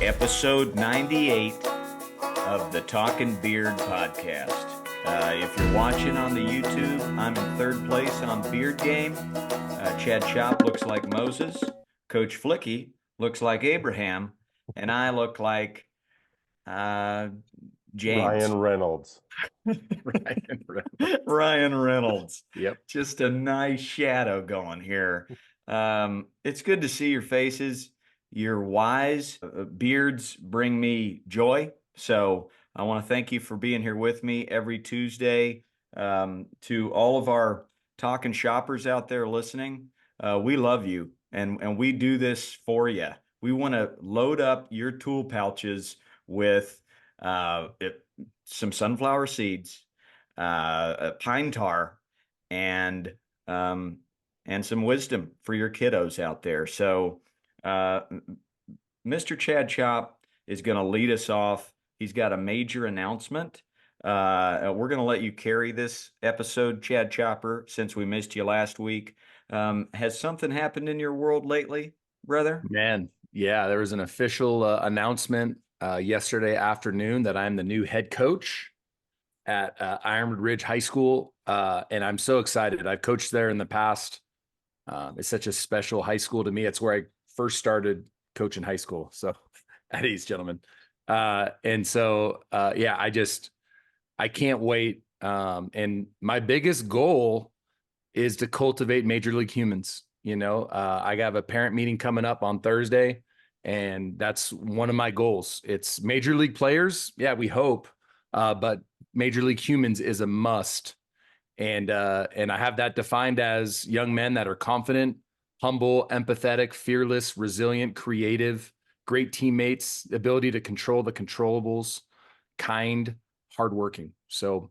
episode 98 of the Talkin' Beard podcast. If you're watching on the YouTube, I'm in third place on Ballgame. Chad Chop looks like Moses. Coach Flikke looks like Abraham. And I look like James. Ryan Reynolds. Ryan Reynolds. Yep. Just a nice shadow going here. It's good to see your faces. You're wise. Beards bring me joy. So I want to thank you for being here with me every Tuesday. To all of our talking shoppers out there listening, we love you and we do this for you. We want to load up your tool pouches with some sunflower seeds, pine tar, and some wisdom for your kiddos out there. So Mr. Chad Chop is going to lead us off. He's got a major announcement. We're going to let you carry this episode, Chad Chopper, since we missed you last week. Has something happened in your world lately, brother? Man, yeah, there was an official announcement yesterday afternoon that I'm the new head coach at Ironwood Ridge High School, and I'm so excited. I've coached there in the past. It's such a special high school to me. It's where I first started coaching high school. So at East, gentlemen. And so, yeah, I can't wait. And my biggest goal is to cultivate major league humans. You know, I have a parent meeting coming up on Thursday, and that's one of my goals. It's major league players. Yeah, we hope, but major league humans is a must. And I have that defined as young men that are confident, humble, empathetic, fearless, resilient, creative, great teammates, ability to control the controllables, kind, hardworking. So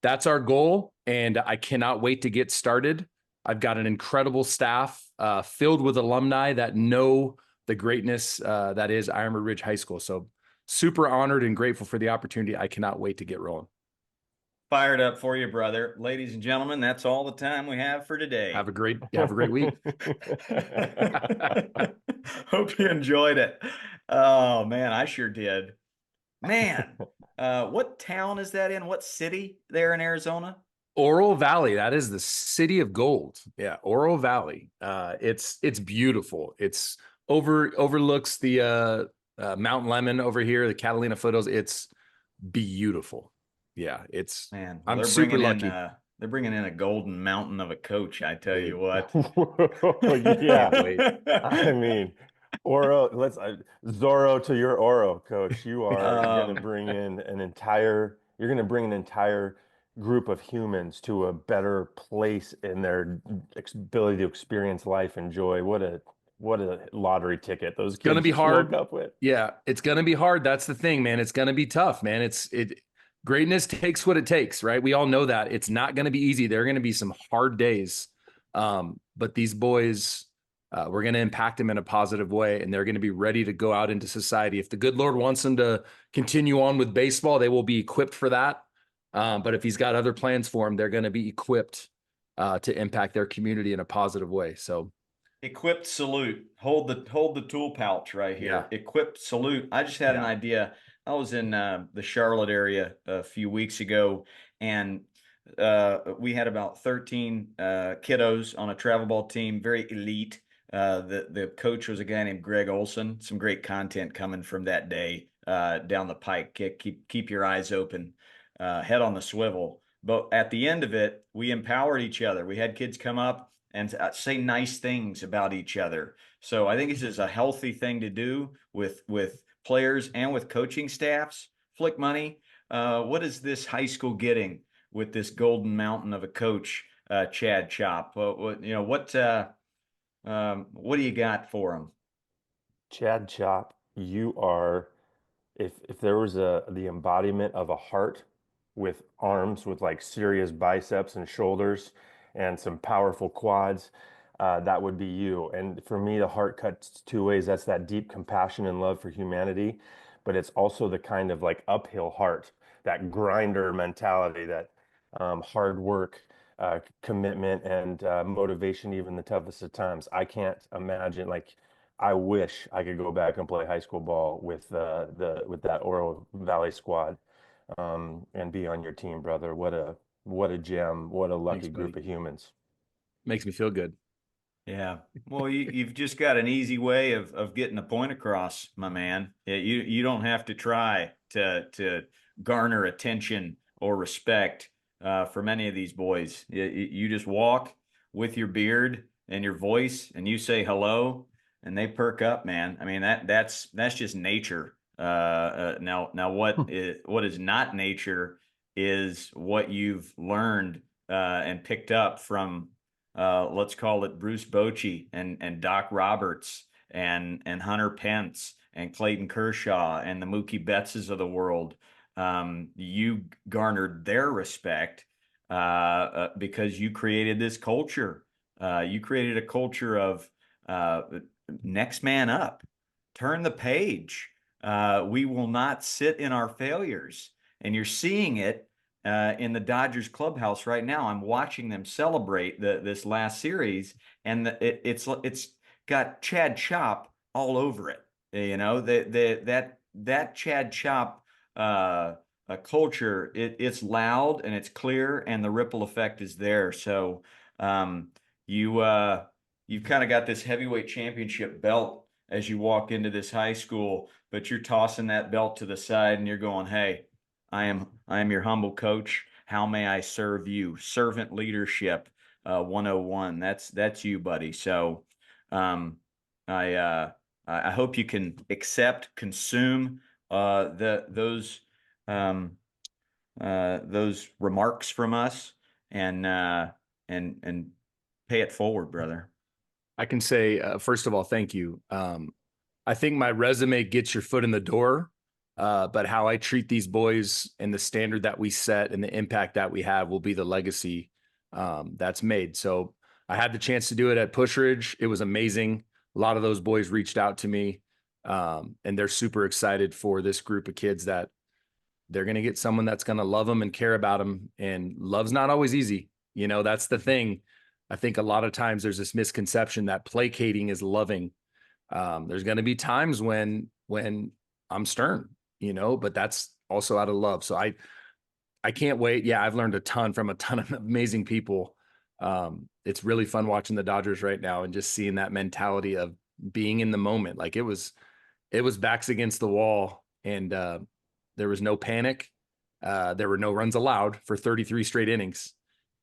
that's our goal, and I cannot wait to get started. I've got an incredible staff filled with alumni that know the greatness that is Ironwood Ridge High School. So super honored and grateful for the opportunity. I cannot wait to get rolling. Fired up for you, brother. Ladies and gentlemen, that's all the time we have for today. Have a great week. Hope you enjoyed it. Oh man, I sure did. Man, what town is that in? What city there in Arizona? Oro Valley. That is the city of gold. Yeah, Oro Valley. It's beautiful. It's overlooks the Mount Lemmon over here, the Catalina foothills. It's beautiful. Yeah, it's man. I'm super lucky. They're bringing in a golden mountain of a coach. I tell you what. Yeah, I mean, Oro. Zorro to your Oro, coach. You are going to bring in an entire. You're going to bring an entire group of humans to a better place in their ability to experience life and joy. What a lottery ticket those kids gonna be hard. woke up with. Yeah, it's gonna be hard. That's the thing, man. It's gonna be tough, man. Greatness takes what it takes, right? We all know that. It's not going to be easy. There are going to be some hard days. But these boys, we're going to impact them in a positive way, and they're going to be ready to go out into society. If the good Lord wants them to continue on with baseball, they will be equipped for that. But if he's got other plans for them, they're going to be equipped to impact their community in a positive way. So equipped salute. Hold the tool pouch right here. Yeah. Equipped salute. I just had an idea. I was in the Charlotte area a few weeks ago, and we had about 13 kiddos on a travel ball team, very elite. The coach was a guy named Greg Olson. Some great content coming from that day down the pike. Keep your eyes open, head on the swivel. But at the end of it, we empowered each other. We had kids come up and say nice things about each other. So I think this is a healthy thing to do with players and with coaching staffs. Flick Money, what is this high school getting with this golden mountain of a coach, Chad Chop? What do you got for him? Chad Chop, you are, if there was the embodiment of a heart with arms with like serious biceps and shoulders and some powerful quads, that would be you. And for me, the heart cuts two ways. That's that deep compassion and love for humanity, but it's also the kind of like uphill heart, that grinder mentality, that hard work, commitment, and motivation, even the toughest of times. I can't imagine, like, I wish I could go back and play high school ball with with that Oro Valley squad, and be on your team, brother. What a gem. What a Thanks, lucky group buddy. of humans. Makes me feel good. Yeah. Well, you've just got an easy way of getting a point across, my man. You don't have to try to garner attention or respect for many of these boys. You just walk with your beard and your voice, and you say hello, and they perk up, man. I mean that's just nature. Now what is not nature is what you've learned and picked up from let's call it Bruce Bochy and Doc Roberts and Hunter Pence and Clayton Kershaw and the Mookie Bettses of the world. You garnered their respect because you created this culture. You created a culture of next man up, turn the page. We will not sit in our failures. And you're seeing it in the Dodgers clubhouse right now. I'm watching them celebrate this last series, and it's got Chad Chop all over it. You know, that Chad Chop culture. It's loud and it's clear, and the ripple effect is there. So you you've kind of got this heavyweight championship belt as you walk into this high school, but you're tossing that belt to the side and you're going, "Hey, I am your humble coach. How may I serve you?" Servant leadership 101. That's you, buddy. So I hope you can accept, consume those remarks from us and and pay it forward, brother. I can say, first of all, thank you. I think my resume gets your foot in the door, but how I treat these boys and the standard that we set and the impact that we have will be the legacy that's made. So I had the chance to do it at Pushridge. It was amazing. A lot of those boys reached out to me, and they're super excited for this group of kids that they're going to get someone that's going to love them and care about them. And love's not always easy. You know, that's the thing. I think a lot of times there's this misconception that placating is loving. There's going to be times when I'm stern, you know, but that's also out of love. So I can't wait. Yeah, I've learned a ton from a ton of amazing people. It's really fun watching the Dodgers right now and just seeing that mentality of being in the moment. Like it was backs against the wall, and there was no panic. There were no runs allowed for 33 straight innings,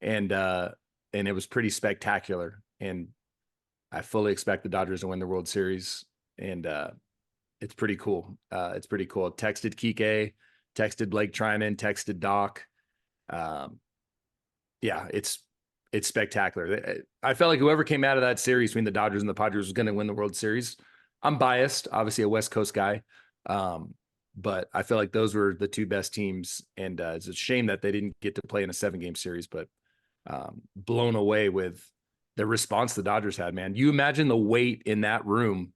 and it was pretty spectacular. And I fully expect the Dodgers to win the World Series, and it's pretty cool. It's pretty cool. Texted Kike, texted Blake Trinan, texted Doc. Yeah, it's spectacular. I felt like whoever came out of that series between the Dodgers and the Padres was going to win the World Series. I'm biased, obviously a West Coast guy, but I feel like those were the two best teams, and it's a shame that they didn't get to play in a 7-game series. But blown away with the response the Dodgers had, man. You imagine the weight in that room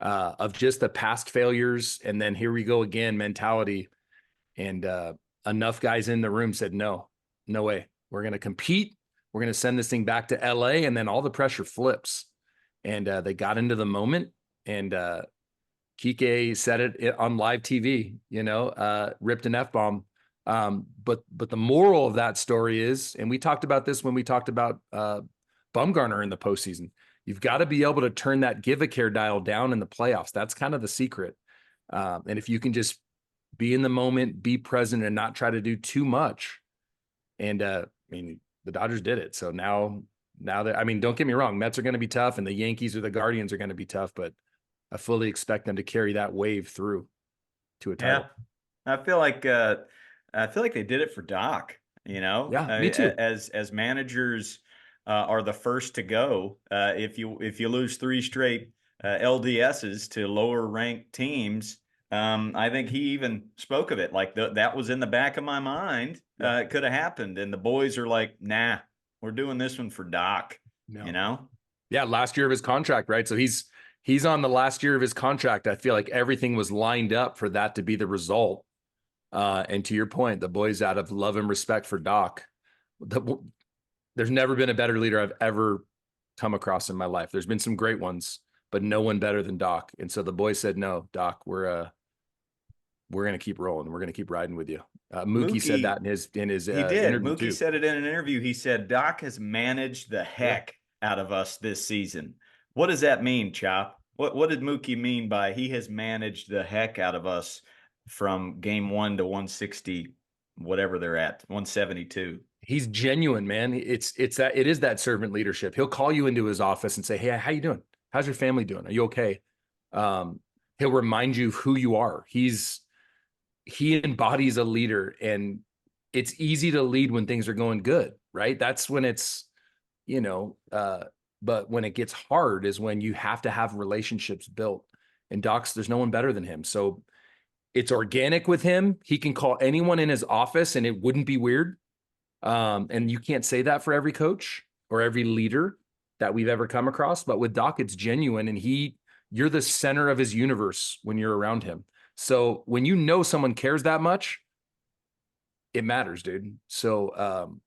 of just the past failures, and then here we go again mentality. And enough guys in the room said, no way. We're going to compete. We're going to send this thing back to LA. And then all the pressure flips. And they got into the moment. And Kike said it on live TV, you know, ripped an F-bomb. But the moral of that story is, and we talked about this when we talked about Bumgarner in the postseason, you've got to be able to turn that give a care dial down in the playoffs. That's kind of the secret. And if you can just be in the moment, be present, and not try to do too much. And I mean, the Dodgers did it. So now that, I mean, don't get me wrong, Mets are going to be tough, and the Yankees or the Guardians are going to be tough, but I fully expect them to carry that wave through to a title. Yeah. I feel like they did it for Doc, you know. Yeah, me too. As managers are the first to go. If you lose 3 straight LDSs to lower ranked teams, I think he even spoke of it like that was in the back of my mind. It could have happened, and the boys are like, "Nah, we're doing this one for Doc." No. You know? Yeah, last year of his contract, right? So he's on the last year of his contract. I feel like everything was lined up for that to be the result. And to your point, the boys, out of love and respect for Doc, there's never been a better leader I've ever come across in my life. There's been some great ones, but no one better than Doc. And so the boys said, no, Doc, we're going to keep rolling. We're going to keep riding with you. Mookie said that in his he did. interview Mookie too. said it in an interview. He said, Doc has managed the heck Yeah. out of us this season. What does that mean, Chop? What did Mookie mean by he has managed the heck out of us from game 1 to 160, whatever they're at, 172? He's genuine, man. It is that servant leadership. He'll call you into his office and say, hey, how you doing? How's your family doing? Are you okay? He'll remind you of who you are. He embodies a leader, and it's easy to lead when things are going good, right? That's when it's, but when it gets hard is when you have to have relationships built. And Doc's, there's no one better than him. So it's organic with him. He can call anyone in his office and it wouldn't be weird. And you can't say that for every coach or every leader that we've ever come across, but with Doc, it's genuine, and you're the center of his universe when you're around him. So when you know someone cares that much, it matters, dude. So,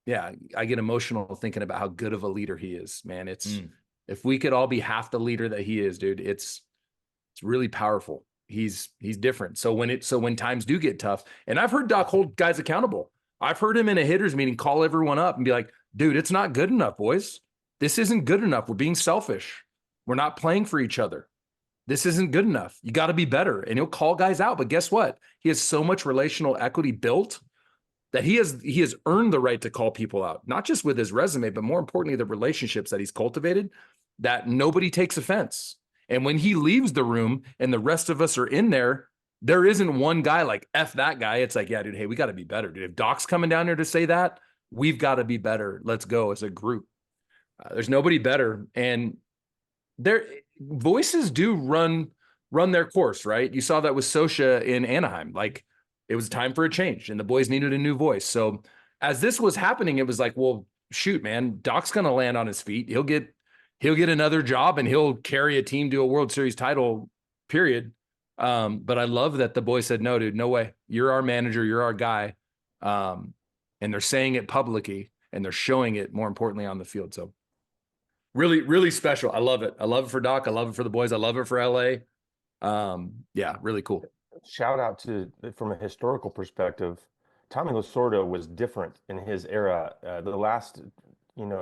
yeah, I get emotional thinking about how good of a leader he is, man. If we could all be half the leader that he is, dude, it's really powerful. He's different. So when times do get tough, and I've heard Doc hold guys accountable. I've heard him in a hitters meeting call everyone up and be like, dude, it's not good enough, boys. This isn't good enough. We're being selfish. We're not playing for each other. This isn't good enough. You got to be better. And he'll call guys out. But guess what? He has so much relational equity built that he has earned the right to call people out, not just with his resume, but more importantly, the relationships that he's cultivated, that nobody takes offense. And when he leaves the room and the rest of us are in there, there isn't one guy like, F that guy. It's like, yeah, dude, hey, we got to be better, dude. If Doc's coming down here to say that, we've got to be better. Let's go as a group. There's nobody better. And their voices do run their course, right? You saw that with Sosha in Anaheim. Like, it was time for a change and the boys needed a new voice. So as this was happening, it was like, well, shoot, man, Doc's going to land on his feet. He'll get another job and he'll carry a team to a World Series title, period. But I love that the boys said, no, dude, no way. You're our manager. You're our guy. And they're saying it publicly and they're showing it, more importantly, on the field. So really, really special. I love it. I love it for Doc. I love it for the boys. I love it for LA. Yeah, really cool. Shout out to, from a historical perspective, Tommy Lasorda was different in his era. The last,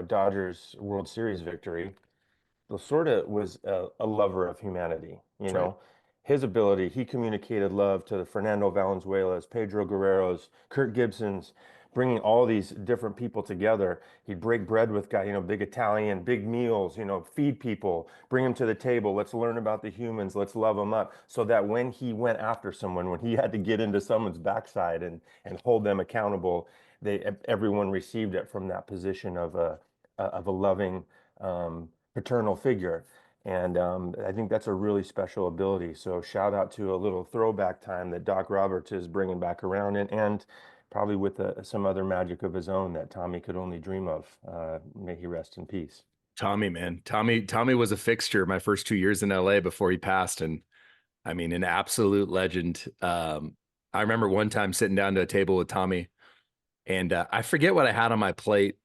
Dodgers World Series victory, Lasorda was a lover of humanity. You know, his ability, he communicated love to the Fernando Valenzuelas, Pedro Guerreros, Kirk Gibsons, bringing all these different people together. He'd break bread with guys, big Italian, big meals, feed people, bring them to the table. Let's learn about the humans. Let's love them up. So that when he went after someone, when he had to get into someone's backside and hold them accountable, everyone received it from that position of a loving, paternal figure. And I think that's a really special ability. So shout out to a little throwback time that Doc Roberts is bringing back around, and probably with some other magic of his own that Tommy could only dream of. May he rest in peace. Tommy, man. Tommy was a fixture my first 2 years in LA before he passed. And I mean, an absolute legend. I remember one time sitting down to a table with Tommy, and I forget what I had on my plate.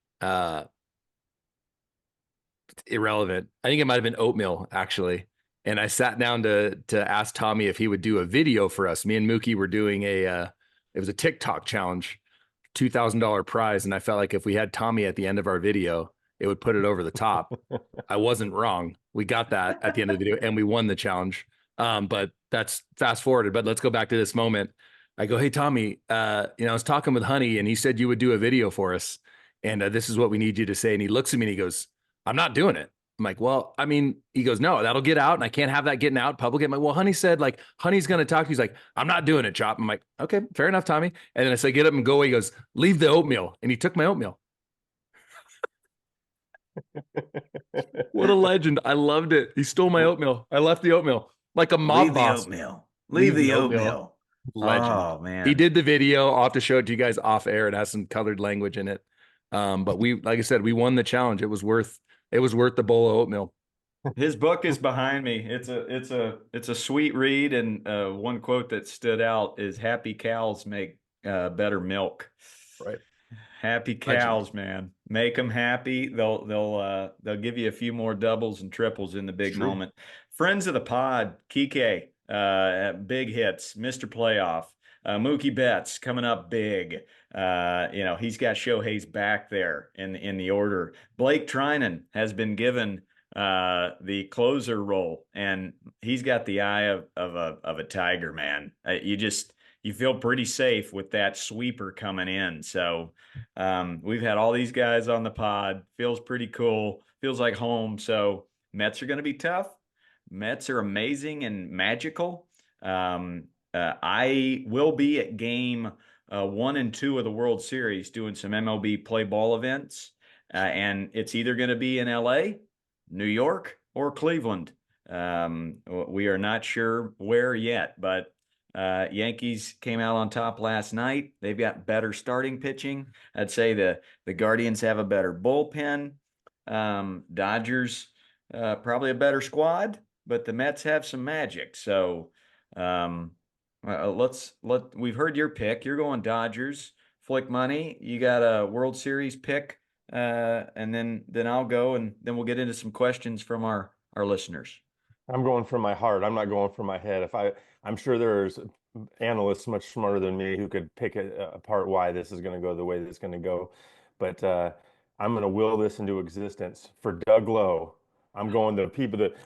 Irrelevant. I think it might've been oatmeal, actually. And I sat down to ask Tommy if he would do a video for us. Me and Mookie were doing it was a TikTok challenge, $2,000 prize. And I felt like if we had Tommy at the end of our video, it would put it over the top. I wasn't wrong. We got that at the end of the video and we won the challenge. But that's fast forwarded, but let's go back to this moment. I go, hey, Tommy, I was talking with Honey and he said you would do a video for us. And this is what we need you to say. And he looks at me and he goes, I'm not doing it. I'm like, well, I mean, he goes, no, that'll get out and I can't have that getting out public. I'm like, well, Honey said, like, Honey's going to talk. He's like, I'm not doing it, Chop. I'm like, okay, fair enough, Tommy. And then I said, get up and go away. He goes, leave the oatmeal. And he took my oatmeal. What a legend. I loved it. He stole my oatmeal. I left the oatmeal like a mob boss. Leave the oatmeal. Legend. Oh, man. He did the video. I'll have to show it to you guys off air. It has some colored language in it. But like I said, we won the challenge. It was worth the bowl of oatmeal. His book is behind me. It's a sweet read. And one quote that stood out is happy cows make better milk. Right. Happy cows, man. Make them happy. They'll give you a few more doubles and triples in the big moment. Friends of the pod, Kike, big hits, Mr. Playoff, Mookie Betts coming up big. He's got Shohei's back there in the order. Blake Trinan has been given the closer role, and he's got the eye of a tiger, man. You feel pretty safe with that sweeper coming in. So we've had all these guys on the pod. Feels pretty cool. Feels like home. So Mets are going to be tough. Mets are amazing and magical. I will be at game 1 and 2 of the World Series doing some MLB play ball events. And it's either going to be in LA, New York, or Cleveland. We are not sure where yet, but Yankees came out on top last night. They've got better starting pitching. I'd say the Guardians have a better bullpen. Dodgers probably a better squad, but the Mets have some magic. So we've heard your pick. You're going Dodgers. Flick money. You got a World Series pick, and then I'll go, and then we'll get into some questions from our listeners. I'm going for my heart. I'm not going for my head. I'm sure there's analysts much smarter than me who could pick it apart why this is going to go the way that it's going to go. But I'm going to will this into existence for Doug Lowe. I'm going to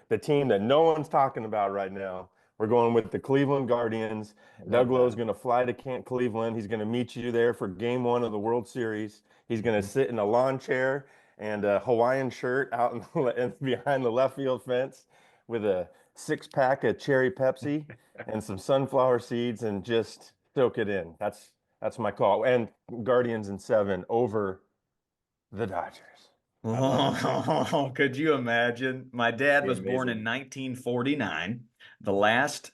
the team that no one's talking about right now. We're going with the Cleveland Guardians. Doug Lowe's going to fly to Cleveland. He's going to meet you there for game 1 of the World Series. He's going to sit in a lawn chair and a Hawaiian shirt out behind the left field fence with a 6-pack of cherry Pepsi and some sunflower seeds and just soak it in. That's my call. And Guardians in 7 over the Dodgers. Oh, could you imagine? My dad was born in 1949. The last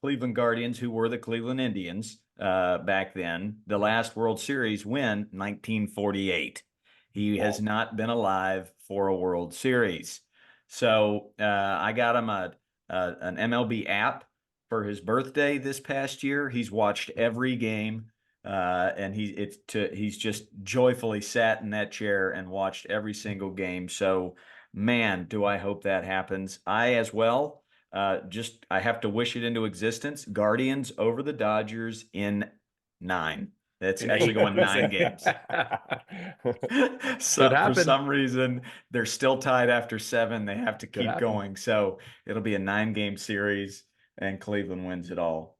Cleveland Guardians, who were the Cleveland Indians back then, the last World Series win, 1948. He has not been alive for a World Series. So I got him an MLB app for his birthday this past year. He's watched every game, and he's just joyfully sat in that chair and watched every single game. So, man, do I hope that happens. I as well. I have to wish it into existence. Guardians over the Dodgers in 9. That's actually going 9 games. So for some reason, they're still tied after 7. They have to keep going. So it'll be a 9-game series, and Cleveland wins it all.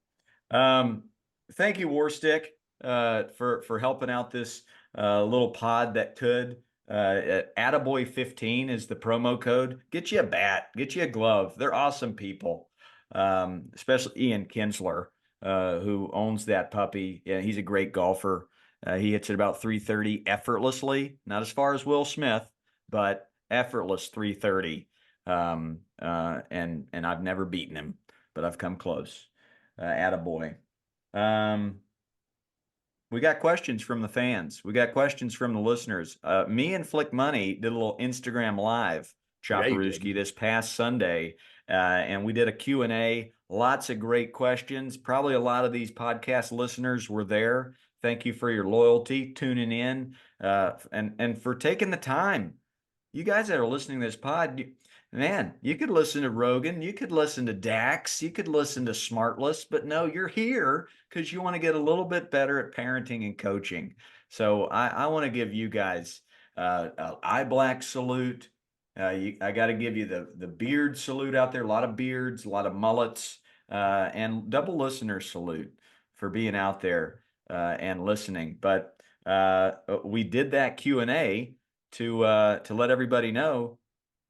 Thank you, Warstick, for helping out this little pod that could. Atta Boy 15 is the promo code. Get you a bat, get you a glove. They're awesome people, especially Ian Kinsler, who owns that puppy. Yeah, he's a great golfer. He hits it about 330 effortlessly, not as far as Will Smith, but effortless 330. And I've never beaten him, but I've come close. Atta Boy. We got questions from the fans. We got questions from the listeners. Me and Flick Money did a little Instagram live, Chaparooski, this past Sunday, and we did a Q&A. Lots of great questions. Probably a lot of these podcast listeners were there. Thank you for your loyalty, tuning in, and for taking the time. You guys that are listening to this pod, man, you could listen to Rogan, you could listen to Dax, you could listen to Smartless, but no, you're here because you want to get a little bit better at parenting and coaching. So I want to give you guys an eye black salute. I got to give you the beard salute out there. A lot of beards, a lot of mullets, and double listener salute for being out there and listening. But we did that Q&A to let everybody know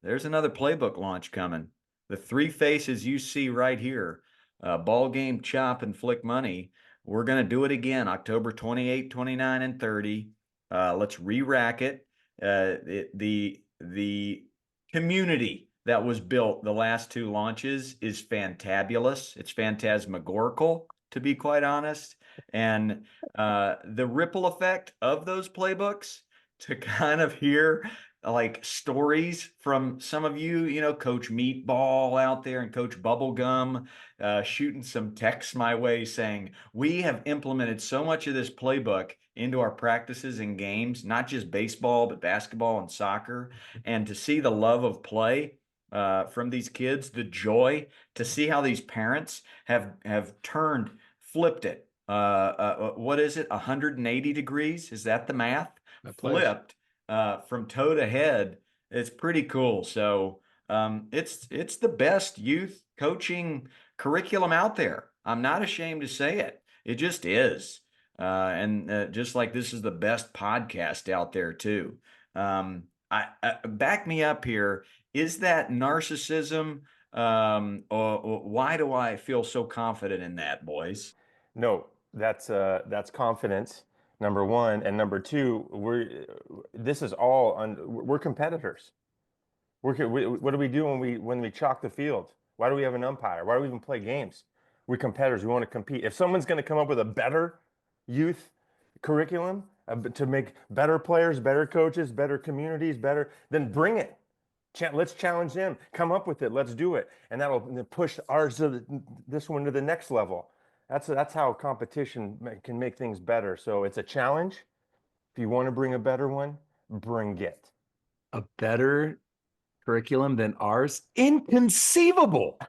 there's another playbook launch coming. The 3 faces you see right here, Ballgame, Chop, and Flick Money, we're going to do it again, October 28, 29, and 30. Let's re-rack it. The community that was built the last 2 launches is fantabulous. It's phantasmagorical, to be quite honest. And the ripple effect of those playbooks to kind of hear like stories from some of you, Coach Meatball out there and Coach Bubblegum, shooting some texts my way saying, we have implemented so much of this playbook into our practices and games, not just baseball, but basketball and soccer. And to see the love of play from these kids, the joy to see how these parents have flipped it. What is it? 180 degrees? Is that the math? Flipped from toe to head. It's pretty cool. So it's the best youth coaching curriculum out there. I'm not ashamed to say it. It just is. And just like this is the best podcast out there too. I back me up here. Is that narcissism? Or why do I feel so confident in that, boys? No, that's confidence, number one, and number two, this is all we're competitors. What do we do when we chalk the field? Why do we have an umpire? Why do we even play games? We're competitors. We want to compete. If someone's going to come up with a better youth curriculum to make better players, better coaches, better communities, then bring it. Let's challenge them. Come up with it. Let's do it, and that'll push this one to the next level. That's how competition can make things better. So it's a challenge. If you want to bring a better one, bring it. A better curriculum than ours? Inconceivable.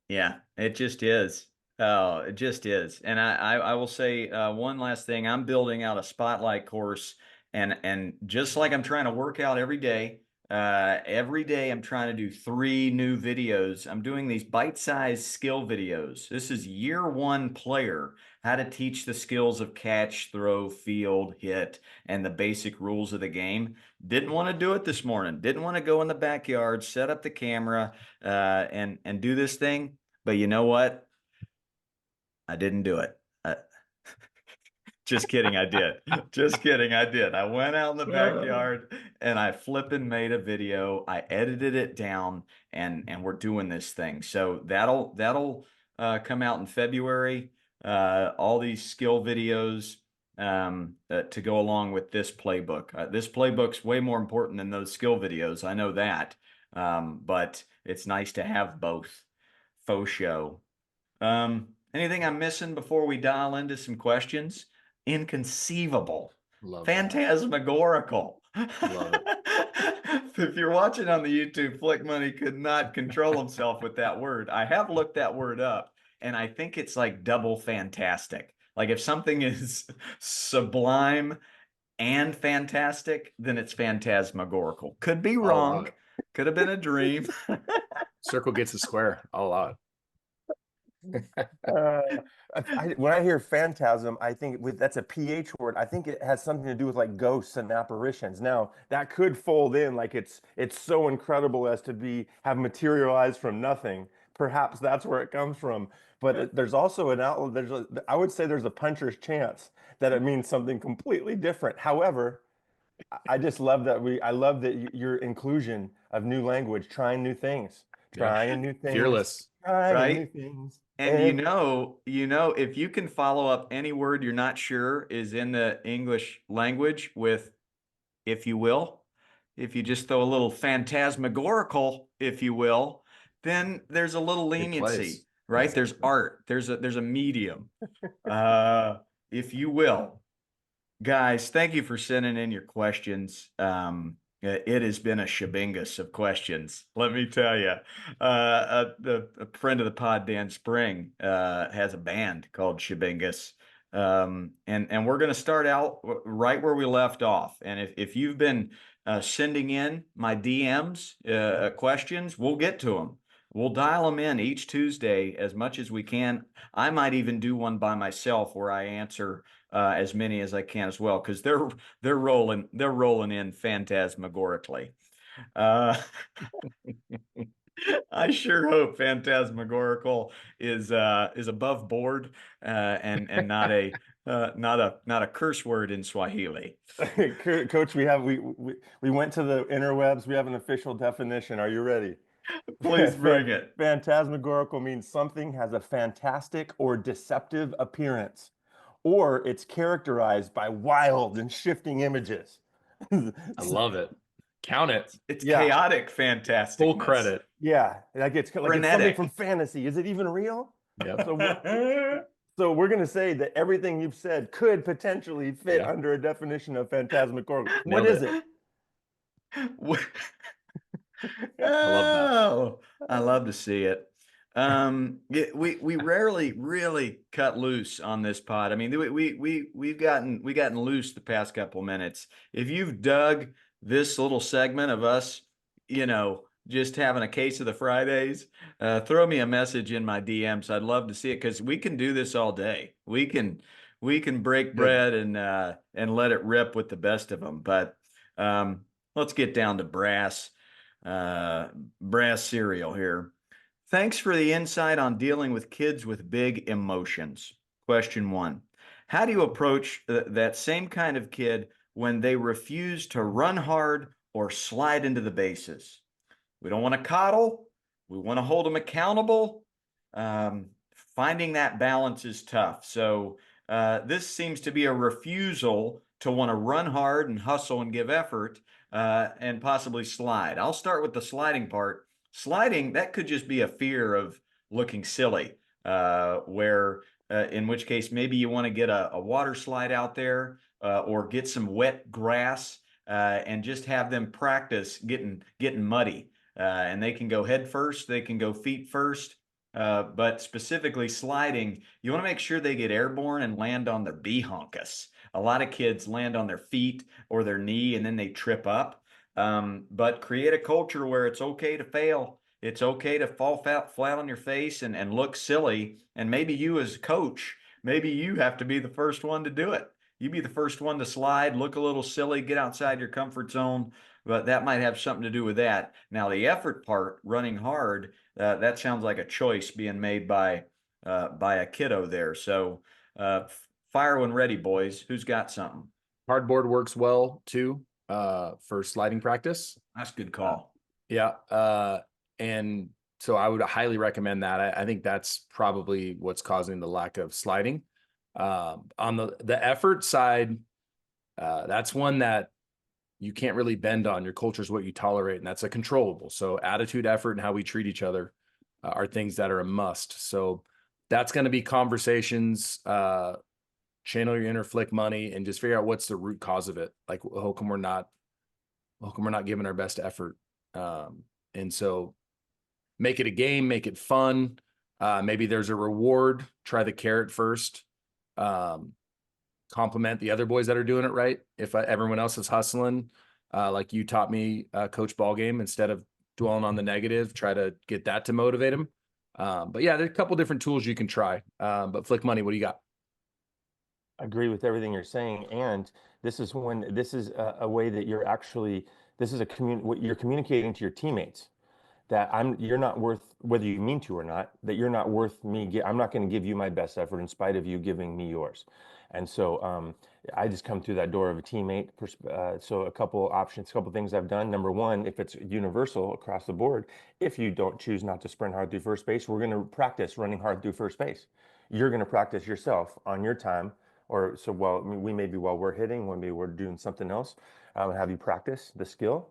Yeah, it just is. Oh, it just is. And I will say one last thing. I'm building out a spotlight course, and just like I'm trying to work out every day I'm trying to do 3 new videos. I'm doing these bite-sized skill videos. This is year 1 player, how to teach the skills of catch, throw, field, hit, and the basic rules of the game. Didn't want to do it this morning. Didn't want to go in the backyard, set up the camera, and do this thing. But you know what? I didn't do it. Just kidding, I did. Just kidding, I did. I went out in the backyard and I flipping made a video. I edited it down, and we're doing this thing. So that'll come out in February. All these skill videos to go along with this playbook. This playbook's way more important than those skill videos. I know that, but it's nice to have both. Faux show. Anything I'm missing before we dial into some questions? Inconceivable. Love Phantasmagorical. Love it. If you're watching on the YouTube, Flick Money could not control himself with that word. I have looked that word up, and I think it's like double fantastic. Like if something is sublime and fantastic, then it's phantasmagorical. Could be wrong. Could have been a dream. Circle gets a square. I'll allow it. When I hear phantasm, I think that's a PH word. I think it has something to do with like ghosts and apparitions. Now that could fold in like it's so incredible as to have materialized from nothing. Perhaps that's where it comes from. But there's also an outlet. I would say there's a puncher's chance that it means something completely different. However, I just love that I love that your inclusion of new language, trying new things, trying new things, fearless, right? New things. And if you can follow up any word you're not sure is in the English language with, if you will, if you just throw a little phantasmagorical, if you will, then there's a little leniency, right? Exactly. There's art. There's a medium, if you will. Guys, thank you for sending in your questions. It has been a shabingus of questions, let me tell you. A friend of the pod, Dan Spring, has a band called Shabingus. And we're going to start out right where we left off. And if you've been sending in my DMs questions, we'll get to them. We'll dial them in each Tuesday as much as we can. I might even do one by myself where I answer as many as I can as well, because they're rolling in phantasmagorically. I sure hope phantasmagorical is above board and not a curse word in Swahili. Coach, we went to the interwebs. We have an official definition. Are you ready? Please bring it. Phantasmagorical means something has a fantastic or deceptive appearance, or it's characterized by wild and shifting images. I love it. Count it. It's Yeah. chaotic, fantastic. Full credit. Yeah, like it's something Frenetic. from fantasy. Is it even real? Yep. So we're going to say that everything you've said could potentially fit Yeah. under a definition of phantasmagorical. What Nailed is it. it? I love that. Oh, I love to see it. We rarely really cut loose on this pod. I mean, we've gotten loose the past couple minutes. If you've dug this little segment of us, just having a case of the Fridays, throw me a message in my DMs. I'd love to see it because we can do this all day. We can break bread and let it rip with the best of them. But let's get down to brass cereal here. Thanks for the insight on dealing with kids with big emotions. Question 1. How do you approach that same kind of kid when they refuse to run hard or slide into the bases? We don't want to coddle. We want to hold them accountable. Finding that balance is tough. So this seems to be a refusal to want to run hard and hustle and give effort and possibly slide. I'll start with the sliding part. Sliding, that could just be a fear of looking silly, in which case maybe you want to get a water slide out there or get some wet grass and just have them practice getting muddy. And they can go head first, they can go feet first. But specifically sliding, you want to make sure they get airborne and land on their behonkus. A lot of kids land on their feet or their knee and then they trip up. But create a culture where it's okay to fail. It's okay to fall flat on your face and look silly. And maybe you as a coach, maybe you have to be the first one to do it. You be the first one to slide, look a little silly, get outside your comfort zone. But that might have something to do with that. Now, the effort part, running hard, that sounds like a choice being made by a kiddo there. So fire when ready, boys. Who's got something? Hardboard works well too for sliding practice. That's a good call. Yeah. And so I would highly recommend that. I think that's probably what's causing the lack of sliding. On the effort side, that's one that you can't really bend on. Your culture is what you tolerate, and that's a controllable. So attitude, effort, and how we treat each other are things that are a must. So that's going to be conversations, channel your inner Flick money, and just figure out what's the root cause of it. Like, how come we're not giving our best effort? And so make it a game, make it fun. Maybe there's a reward. Try the carrot first. Compliment the other boys that are doing it right. If everyone else is hustling, like you taught me, coach Ballgame, instead of dwelling on the negative, try to get that to motivate them. But yeah, there's a couple different tools you can try. But Flick Money, what do you got? I agree with everything you're saying, and this is a way that you're actually what you're communicating to your teammates, that you're not worth, whether you mean to or not, that you're not worth me. I'm not going to give you my best effort in spite of you giving me yours. And so I just come through that door of a teammate. So a couple options, a couple things I've done. Number one, if it's universal across the board, if you don't choose not to sprint hard through first base, we're going to practice running hard through first base. You're going to practice yourself on your time. Or so while we're hitting, when maybe we're doing something else, have you practice the skill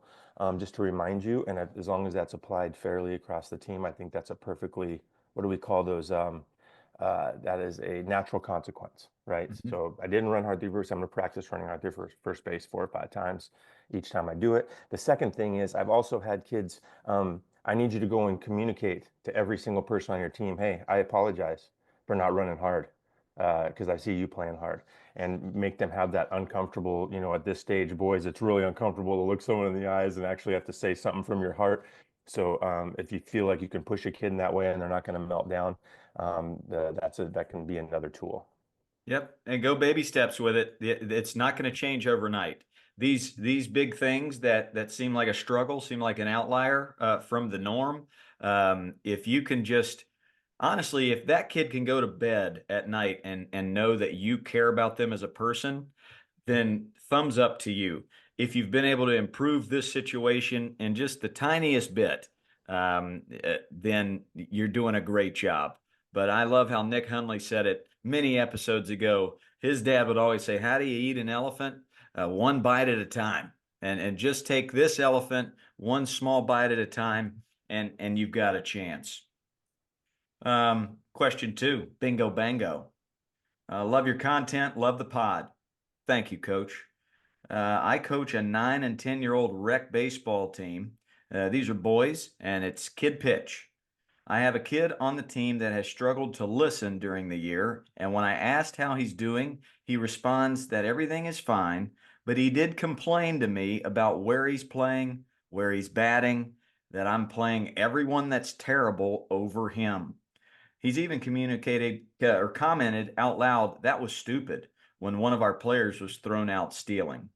just to remind you. And as long as that's applied fairly across the team, I think that's a perfectly, what do we call those? That is a natural consequence, right? Mm-hmm. So I didn't run hard through first. I'm going to practice running hard through first base 4 or 5 times each time I do it. The second thing is I've also had kids, I need you to go and communicate to every single person on your team, hey, I apologize for not running hard because I see you playing hard, and make them have that uncomfortable, at this stage, boys, it's really uncomfortable to look someone in the eyes and actually have to say something from your heart. So if you feel like you can push a kid in that way and they're not going to melt down, that can be another tool. Yep, and go baby steps with it. It's not going to change overnight. These big things that seem like a struggle, seem like an outlier from the norm. If you can just honestly, if that kid can go to bed at night and know that you care about them as a person, then thumbs up to you. If you've been able to improve this situation in just the tiniest bit, then you're doing a great job. But I love how Nick Hundley said it many episodes ago. His dad would always say, how do you eat an elephant? One bite at a time. and just take this elephant one small bite at a time, and you've got a chance. Question 2, bingo bango. Love your content, love the pod. Thank you, Coach. I coach a 9 and 10-year-old rec baseball team. These are boys, and it's kid pitch. I have a kid on the team that has struggled to listen during the year, and when I asked how he's doing, he responds that everything is fine, but he did complain to me about where he's playing, where he's batting, that I'm playing everyone that's terrible over him. He's even communicated or commented out loud, "That was stupid," when one of our players was thrown out stealing.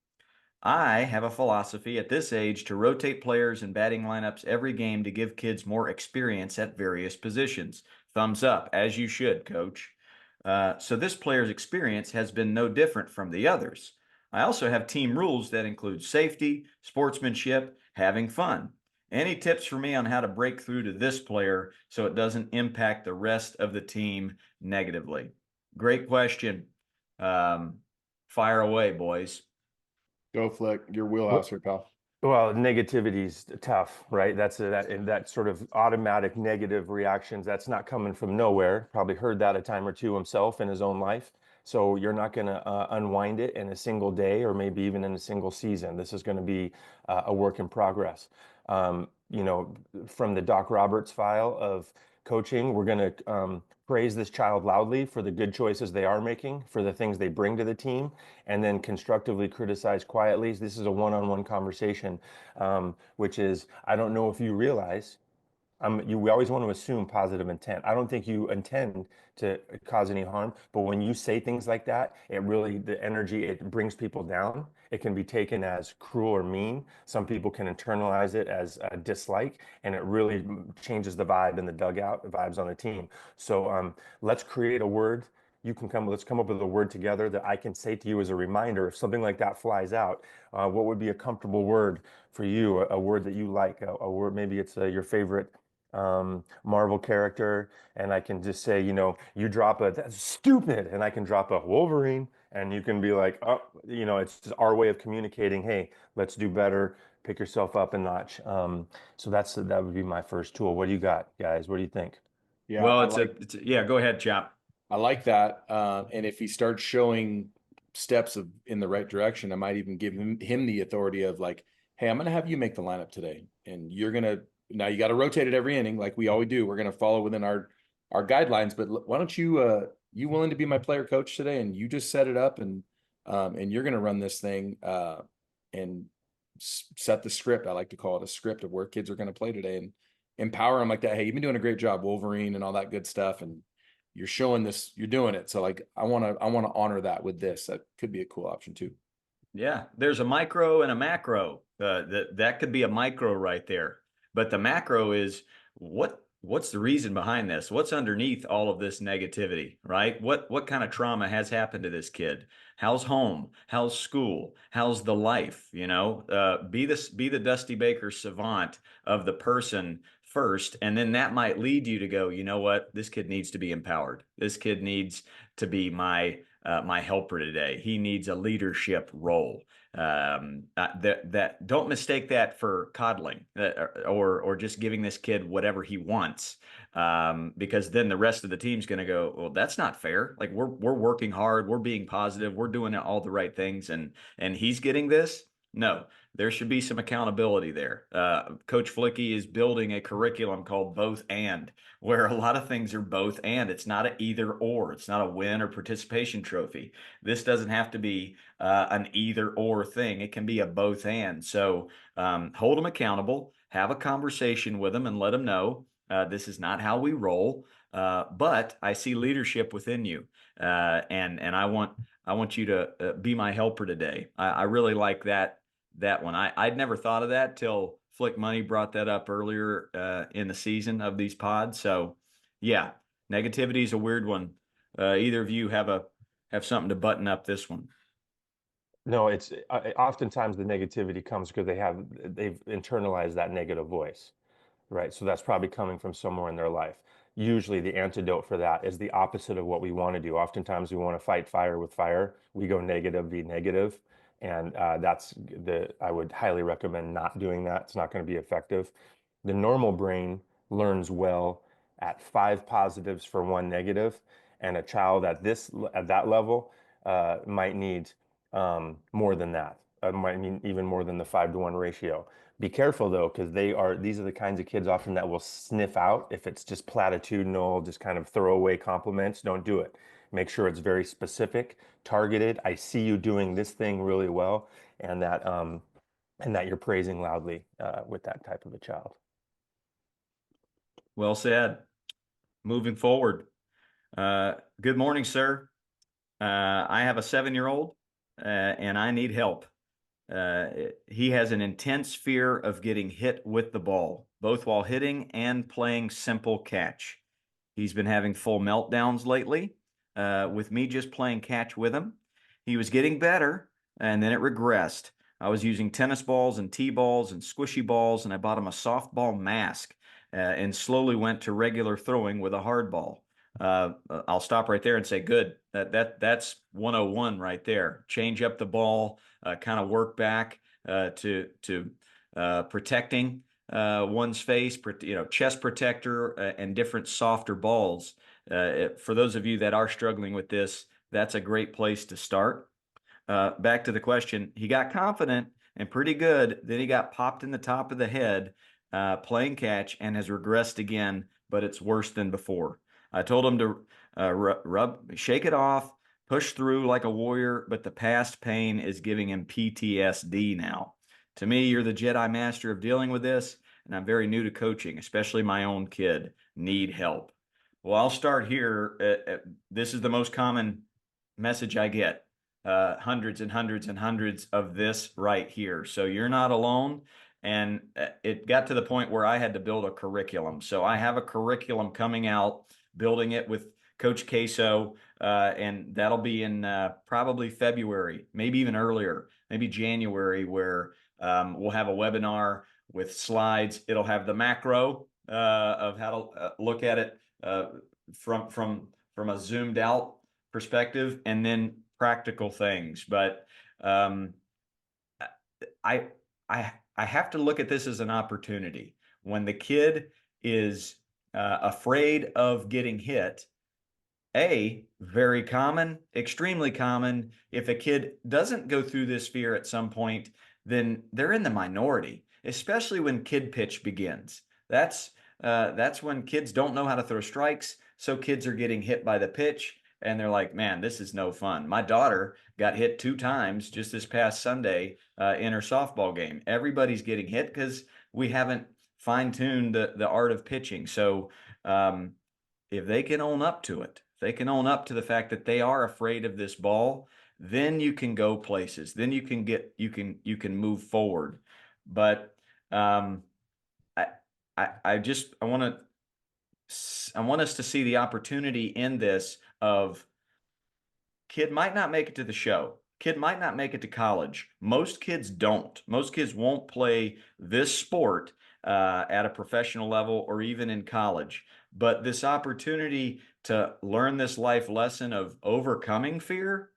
I have a philosophy at this age to rotate players and batting lineups every game to give kids more experience at various positions. Thumbs up, as you should, Coach. So this player's experience has been no different from the others. I also have team rules that include safety, sportsmanship, having fun. Any tips for me on how to break through to this player so it doesn't impact the rest of the team negatively? Great question. Fire away, boys. Go, Flick. Your wheelhouse here, pal. Well, negativity's tough, right? That sort of automatic negative reactions. That's not coming from nowhere. Probably heard that a time or two himself in his own life. So you're not going to unwind it in a single day, or maybe even in a single season. This is going to be a work in progress. From the Doc Roberts file of coaching, we're going to praise this child loudly for the good choices they are making, for the things they bring to the team, and then constructively criticize quietly. This is a one-on-one conversation, which is, I don't know if you realize, we always want to assume positive intent. I don't think you intend to cause any harm, but when you say things like that, the energy, it brings people down. It can be taken as cruel or mean. Some people can internalize it as a dislike, and it really changes the vibe in the dugout, the vibes on the team. So let's create a word. Let's come up with a word together that I can say to you as a reminder. If something like that flies out, what would be a comfortable word for you? A word that you like, a word, maybe it's your favorite Marvel character, and I can just say, you drop that's stupid, and I can drop a Wolverine, and you can be like, oh, it's just our way of communicating. Hey, let's do better. Pick yourself up a notch. So that would be my first tool. What do you got, guys? What do you think? Yeah, well, yeah. Go ahead, Chop. I like that. And if he starts showing steps in the right direction, I might even give him the authority of like, hey, I'm going to have you make the lineup today, and now you got to rotate it every inning like we always do. We're going to follow within our guidelines, but why don't you willing to be my player coach today, and you just set it up, and you're going to run this thing and set the script. I like to call it a script of where kids are going to play today, and empower them like that. Hey, you've been doing a great job, Wolverine, and all that good stuff, and you're showing this, you're doing it. So like, I want to honor that with this. That could be a cool option too. Yeah, there's a micro and a macro. That could be a micro right there. But the macro is what's the reason behind this? What's underneath all of this negativity, right? What kind of trauma has happened to this kid? How's home? How's school? How's the life? Be the Dusty Baker savant of the person first, and then that might lead you to go, you know what? This kid needs to be empowered. This kid needs to be my helper today. He needs a leadership role. That don't mistake that for coddling or just giving this kid whatever he wants, because then the rest of the team's going to go, well, that's not fair. Like we're working hard, we're being positive, we're doing all the right things, and he's getting this. No, there should be some accountability there. Coach Flikke is building a curriculum called Both And, where a lot of things are both and. It's not an either or. It's not a win or participation trophy. This doesn't have to be an either or thing. It can be a both and. So hold them accountable, have a conversation with them, and let them know this is not how we roll. But I see leadership within you, and I want you to be my helper today. I really like that one. I'd never thought of that till Flick Money brought that up earlier in the season of these pods. So yeah, negativity is a weird one. Either of you have something to button up this one? No, it's oftentimes the negativity comes because they've internalized that negative voice, right? So that's probably coming from somewhere in their life. Usually the antidote for that is the opposite of what we want to do. Oftentimes we want to fight fire with fire. We go negative, be negative. And I would highly recommend not doing that. It's not going to be effective. The normal brain learns well at 5 positives for 1 negative, and a child at that level might need more than that. Might mean even more than the 5-to-1 ratio. Be careful though, because these are the kinds of kids often that will sniff out if it's just platitudinal, just kind of throwaway compliments. Don't do it. Make sure it's very specific, targeted. I see you doing this thing really well, and that you're praising loudly with that type of a child. Well said. Moving forward. Good morning, sir. I have a 7-year-old and I need help. He has an intense fear of getting hit with the ball, both while hitting and playing simple catch. He's been having full meltdowns lately, with me just playing catch with him. He was getting better, and then it regressed. I was using tennis balls and T-balls and squishy balls, and I bought him a softball mask, and slowly went to regular throwing with a hard ball. I'll stop right there and say, good. That's 101 right there. Change up the ball, kind of work back to protecting one's face, chest protector, and different softer balls. For those of you that are struggling with this, that's a great place to start. Back to the question, he got confident and pretty good. Then he got popped in the top of the head playing catch and has regressed again, but it's worse than before. I told him to shake it off, push through like a warrior, but the past pain is giving him PTSD now. To me, you're the Jedi Master of dealing with this, and I'm very new to coaching, especially my own kid. Need help. Well, I'll start here. This is the most common message I get. Hundreds and hundreds and hundreds of this right here. So you're not alone. And it got to the point where I had to build a curriculum. So I have a curriculum coming out, building it with Coach Queso, and that'll be in probably February, maybe even earlier, maybe January, where we'll have a webinar with slides. It'll have the macro of how to look at it from a zoomed out perspective, and then practical things. But I have to look at this as an opportunity. When the kid is afraid of getting hit, very common, extremely common. If a kid doesn't go through this fear at some point, then they're in the minority, especially when kid pitch begins. That's when kids don't know how to throw strikes, so kids are getting hit by the pitch, and they're like, man, this is no fun. My daughter got hit 2 times just this past Sunday in her softball game. Everybody's getting hit because we haven't fine-tuned the art of pitching. So if they can own up to it, if they can own up to the fact that they are afraid of this ball, then you can go places. Then you can move forward. But I want us to see the opportunity in this of kid might not make it to the show. Kid might not make it to college. Most kids don't. Most kids won't play this sport at a professional level or even in college. But this opportunity to learn this life lesson of overcoming fear,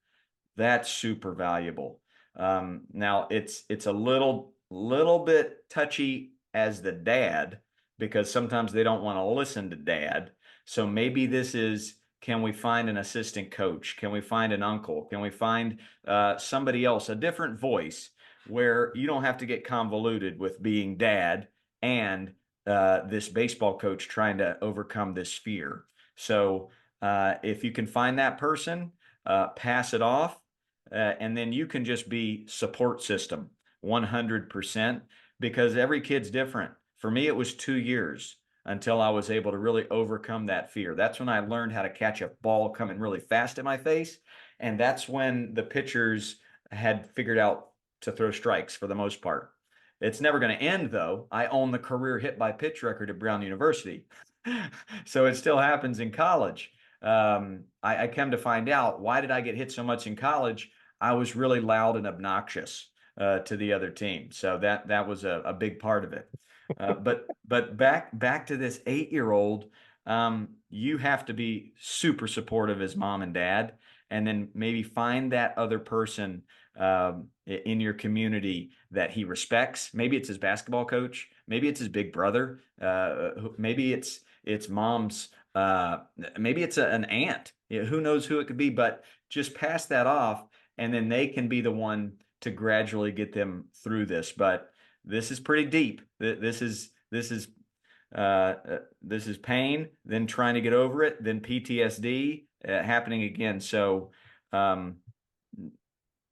that's super valuable. Now it's a little bit touchy as the dad, because sometimes they don't want to listen to dad. So maybe this is, can we find an assistant coach? Can we find an uncle? Can we find somebody else, a different voice, where you don't have to get convoluted with being dad and this baseball coach trying to overcome this fear. So if you can find that person, pass it off, and then you can just be support system 100%, because every kid's different. For me, it was 2 years until I was able to really overcome that fear. That's when I learned how to catch a ball coming really fast at my face. And that's when the pitchers had figured out to throw strikes for the most part. It's never going to end, though. I own the career hit by pitch record at Brown University. So it still happens in college. I come to find out, why did I get hit so much in college? I was really loud and obnoxious to the other team. So that was a big part of it. But back to this 8-year-old, you have to be super supportive as mom and dad, and then maybe find that other person in your community that he respects. Maybe it's his basketball coach. Maybe it's his big brother. Maybe it's mom's. Maybe it's an aunt. Who knows who it could be? But just pass that off, and then they can be the one to gradually get them through this. But this is pretty deep. This is pain, then trying to get over it, then PTSD happening again. So,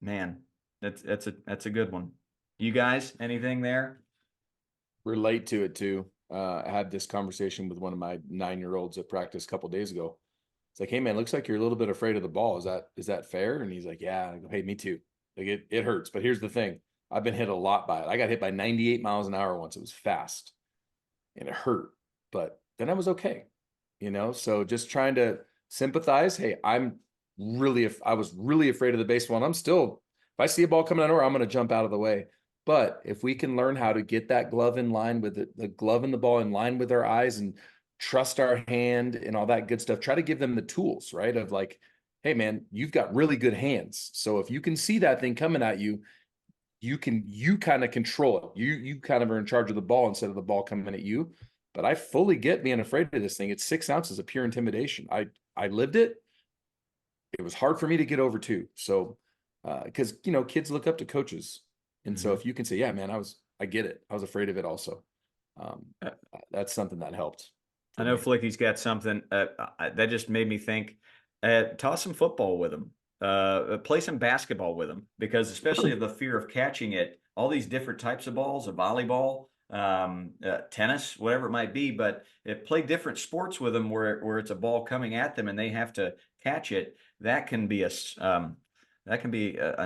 man, that's a good one. You guys, anything there? Relate to it too. I had this conversation with one of my 9-year-olds at practice a couple days ago. It's like, hey man, looks like you're a little bit afraid of the ball. Is that fair? And he's like, yeah. I go, hey, me too. Like it hurts. But here's the thing. I've been hit a lot by it. I got hit by 98 miles an hour once. It was fast and it hurt, but then I was okay. So just trying to sympathize. Hey, I was really afraid of the baseball, and I'm still, if I see a ball coming out of nowhere, I'm going to jump out of the way. But if we can learn how to get that glove in line with the glove and the ball in line with our eyes, and trust our hand and all that good stuff, try to give them the tools, right? Of like, hey man, you've got really good hands. So if you can see that thing coming at you, you kind of control it. You kind of are in charge of the ball instead of the ball coming at you. But I fully get being afraid of this thing. It's 6 ounces of pure intimidation. I lived it. It was hard for me to get over too. So, because kids look up to coaches, and so if you can say, yeah, man, I get it. I was afraid of it also. That's something that helped. I know Flicky's got something that just made me think. Toss some football with him. Play some basketball with him, because especially of the fear of catching it, all these different types of balls, a volleyball, tennis, whatever it might be, but play different sports with them where it's a ball coming at them and they have to catch it. That can be a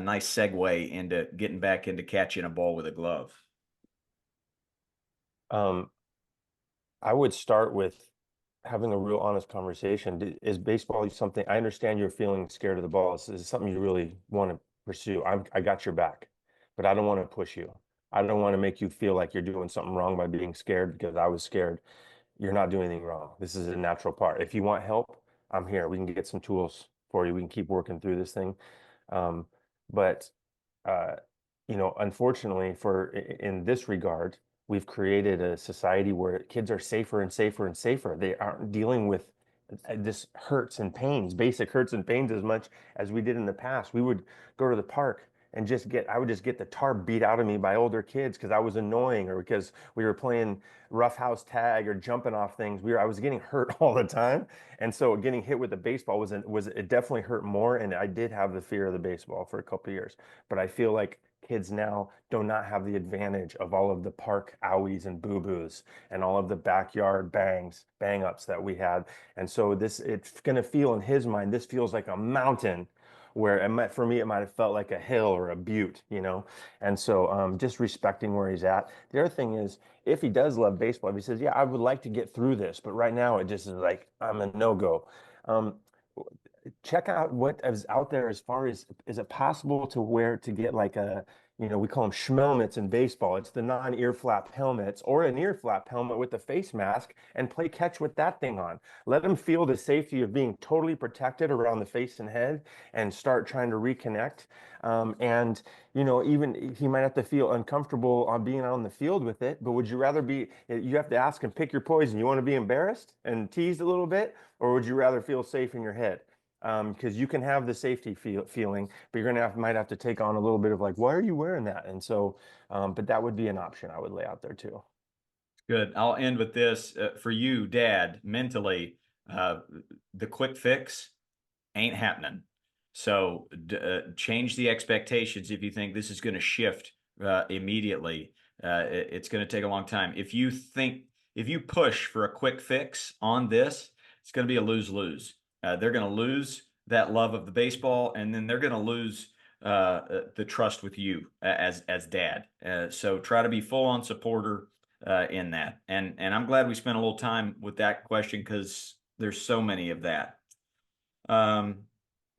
nice segue into getting back into catching a ball with a glove. I would start with having a real honest conversation. Is baseball something? I understand you're feeling scared of the ball. Is it something you really want to pursue? I got your back, but I don't want to push you. I don't want to make you feel like you're doing something wrong by being scared, because I was scared. You're not doing anything wrong. This is a natural part. If you want help, I'm here. We can get some tools for you. We can keep working through this thing. But unfortunately, in this regard, we've created a society where kids are safer and safer and safer. They aren't dealing with this hurts and pains, basic hurts and pains, as much as we did in the past. We would go to the park and I would just get the tar beat out of me by older kids because I was annoying, or because we were playing roughhouse tag or jumping off things. I was getting hurt all the time. And so getting hit with the baseball it definitely hurt more. And I did have the fear of the baseball for a couple of years, but I feel like kids now do not have the advantage of all of the park owies and boo-boos and all of the backyard bang ups that we had. And so it's going to feel, in his mind, this feels like a mountain, where for me, it might have felt like a hill or a butte, And so just respecting where he's at. The other thing is, if he does love baseball, if he says, yeah, I would like to get through this, but right now it just is like, I'm a no-go. Check out what is out there as far as, is it possible to get like we call them schmelmets in baseball. It's the non-ear flap helmets, or an ear flap helmet with a face mask, and play catch with that thing on. Let them feel the safety of being totally protected around the face and head, and start trying to reconnect. And even he might have to feel uncomfortable on being on the field with it, but would you rather you have to ask him, pick your poison. You want to be embarrassed and teased a little bit, or would you rather feel safe in your head? Because you can have the safety feeling, but you're might have to take on a little bit of like, why are you wearing that? And so, but that would be an option I would lay out there too. Good. I'll end with this. For you, Dad, mentally, the quick fix ain't happening. So change the expectations if you think this is going to shift immediately. It's going to take a long time. If you push for a quick fix on this, it's going to be a lose-lose. They're going to lose that love of the baseball, and then they're going to lose the trust with you as dad. So try to be full-on supporter in that. And I'm glad we spent a little time with that question, because there's so many of that.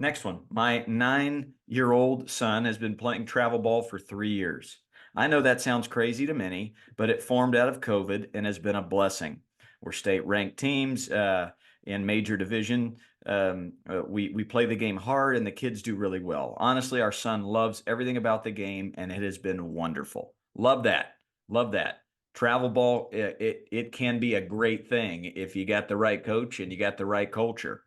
Next one. My 9-year-old son has been playing travel ball for 3 years. I know that sounds crazy to many, but it formed out of COVID and has been a blessing. We're state ranked teams in major division. We play the game hard, and the kids do really well. Honestly, our son loves everything about the game, and it has been wonderful. Love that. Love that. Travel ball, it can be a great thing if you got the right coach and you got the right culture.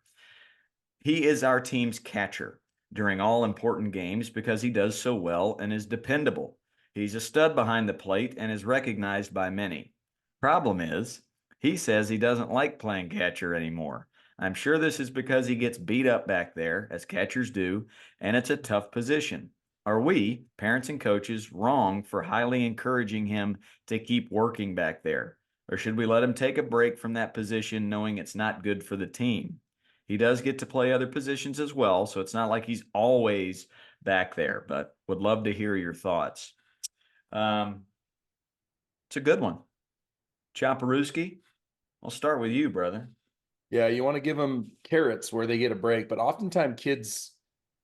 He is our team's catcher during all important games because he does so well and is dependable. He's a stud behind the plate and is recognized by many. Problem is, he says he doesn't like playing catcher anymore. I'm sure this is because he gets beat up back there, as catchers do, and it's a tough position. Are we, parents and coaches, wrong for highly encouraging him to keep working back there? Or should we let him take a break from that position knowing it's not good for the team? He does get to play other positions as well, so it's not like he's always back there, but would love to hear your thoughts. It's a good one. Chaparewski, I'll start with you, brother. Yeah, you want to give them carrots where they get a break, but oftentimes kids,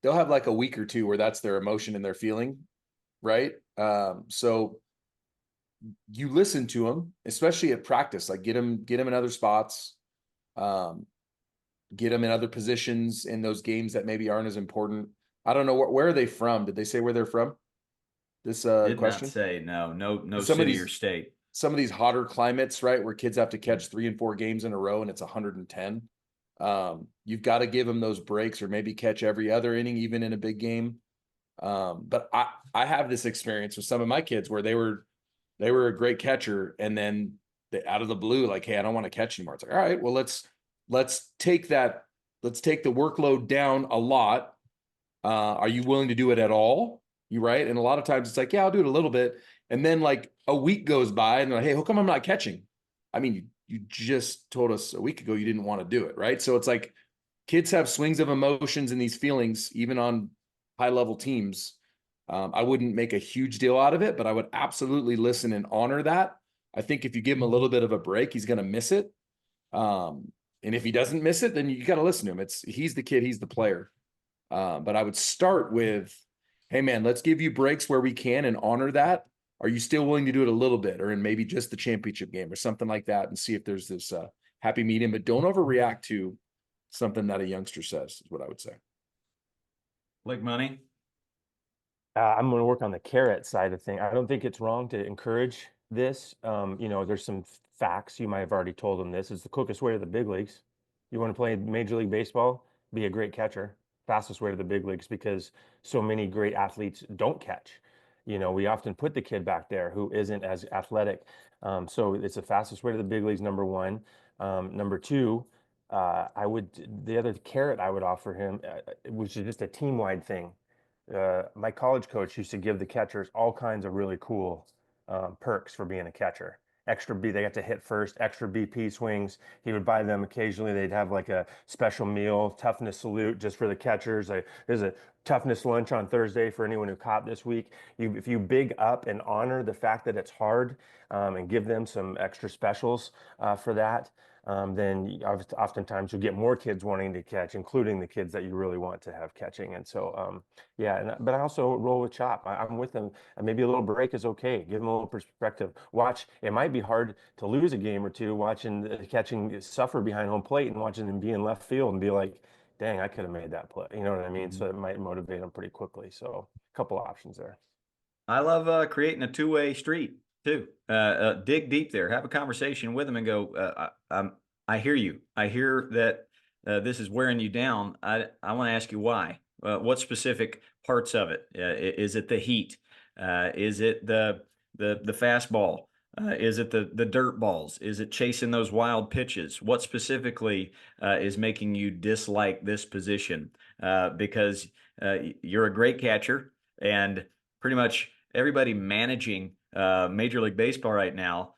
they'll have like a week or two where that's their emotion and their feeling, right? So you listen to them, especially at practice, like get them in other spots, get them in other positions in those games that maybe aren't as important. I don't know where are they from? Did they say where they're from? This Did question? not say no Some of city these- or state. Some of these hotter climates, right, where kids have to catch 3 and 4 games in a row and it's 110. You've got to give them those breaks, or maybe catch every other inning, even in a big game. But I have this experience with some of my kids where they were a great catcher, and then out of the blue, like, hey, I don't want to catch anymore. It's like, all right, well, let's take the workload down a lot. Are you willing to do it at all? You right? And a lot of times it's like, yeah, I'll do it a little bit. And then like a week goes by and they're like, hey, how come I'm not catching? I mean, you just told us a week ago you didn't want to do it, right? So it's like kids have swings of emotions and these feelings, even on high level teams. I wouldn't make a huge deal out of it, but I would absolutely listen and honor that. I think if you give him a little bit of a break, he's going to miss it. And if he doesn't miss it, then you got to listen to him. He's the kid, he's the player. But I would start with, hey man, let's give you breaks where we can and honor that. Are you still willing to do it a little bit, or in maybe just the championship game or something like that, and see if there's this happy medium, but don't overreact to something that a youngster says, is what I would say. Like money. I'm going to work on the carrot side of things. I don't think it's wrong to encourage this. There's some facts. You might have already told them this. It's the quickest way to the big leagues. You want to play Major League Baseball, be a great catcher. Fastest way to the big leagues, because so many great athletes don't catch. We often put the kid back there who isn't as athletic. So it's the fastest way to the big leagues, number one. Number two, the other carrot I would offer him, which is just a team-wide thing. My college coach used to give the catchers all kinds of really cool perks for being a catcher. Extra B, they got to hit first, extra BP swings. He would buy them occasionally. They'd have like a special meal, toughness salute just for the catchers. There's a toughness lunch on Thursday for anyone who caught this week. If you big up and honor the fact that it's hard, and give them some extra specials for that, then oftentimes you'll get more kids wanting to catch, including the kids that you really want to have catching. And so, but I also roll with Chop. I'm with them. And maybe a little break is okay. Give them a little perspective. It might be hard to lose a game or two watching the catching suffer behind home plate and watching them be in left field and be like, dang, I could have made that play. You know what I mean? So it might motivate them pretty quickly. So a couple options there. I love creating a two-way street too. Dig deep there, have a conversation with them and go, I hear you. I hear that this is wearing you down. I want to ask you why. What specific parts of it? Is it the heat? Is it the fastball? Is it the dirt balls? Is it chasing those wild pitches? What specifically is making you dislike this position? Because you're a great catcher, and pretty much everybody managing Major League Baseball right now,